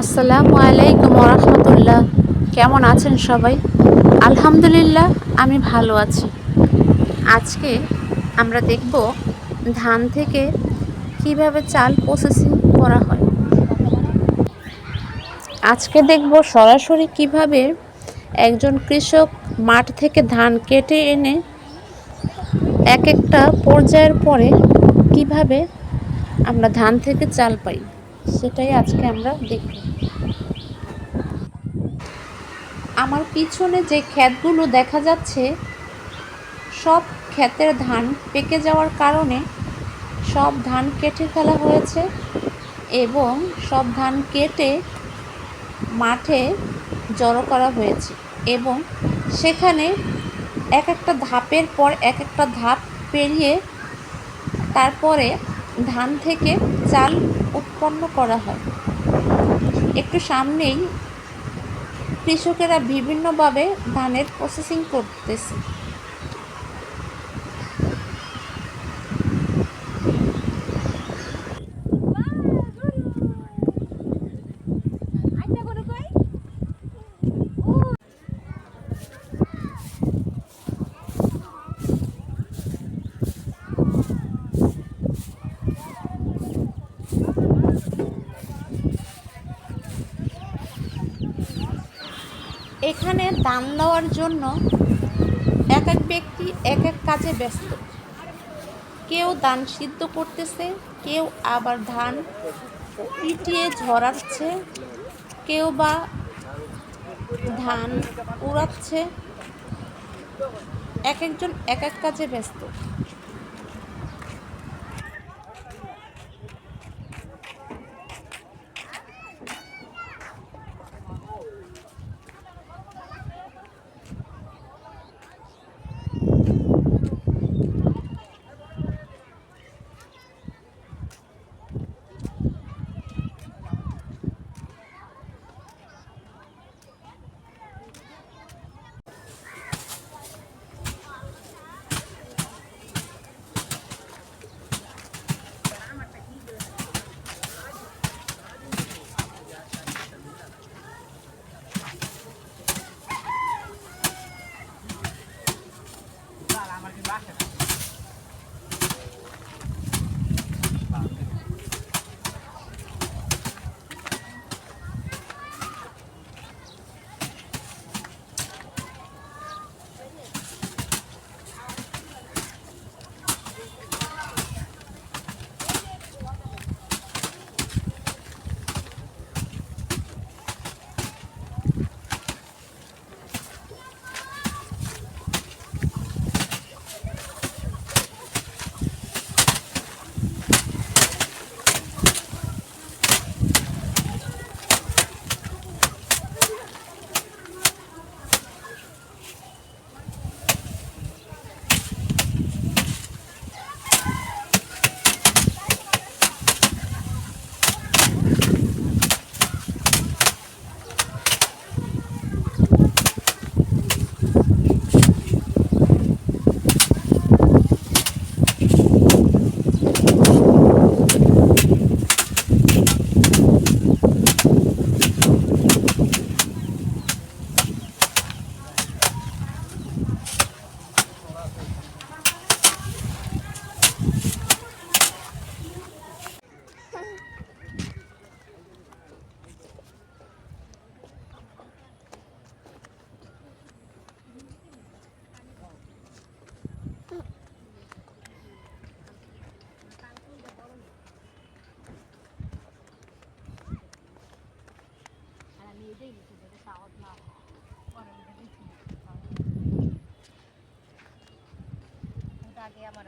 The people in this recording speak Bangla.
আসসালামু আলাইকুম রাহমাতুল্লাহ। কেমন আছেন সবাই? আলহামদুলিল্লাহ, আমি ভালো আছি। আজকে আমরা দেখব ধান থেকে কিভাবে চাল প্রসেসিং করা হয়। আজকে দেখব সরাসরি কিভাবে একজন কৃষক মাঠ থেকে ধান কেটে এনে এক একটা পর্যায়ের পরে কিভাবে আমরা ধান থেকে চাল পাই, সেটাই আজকে আমরা দেখব। আমার পিছনে যে ক্ষেতগুলো দেখা যাচ্ছে, সব ক্ষেতের ধান পেকে যাওয়ার কারণে সব ধান কেটে ফেলা হয়েছে এবং সব ধান কেটে মাঠে জড়ো করা হয়েছে এবং সেখানে এক একটা ধাপের পর এক একটা ধাপ পেরিয়ে তারপরে ধান থেকে চাল উৎপন্ন করা হয়। একটু সামনেই কৃষকেরা বিভিন্নভাবে ধানের প্রসেসিং করতেছে। এখানে ধান দেওয়ার জন্য এক এক ব্যক্তি এক এক কাজে ব্যস্ত। কেউ ধান সিদ্ধ করতেছে, কেউ আবার ধান পিটিয়ে ঝরাচ্ছে, কেউ বা ধান উড়াচ্ছে। এক একজন এক এক কাজে ব্যস্ত। আগে আমার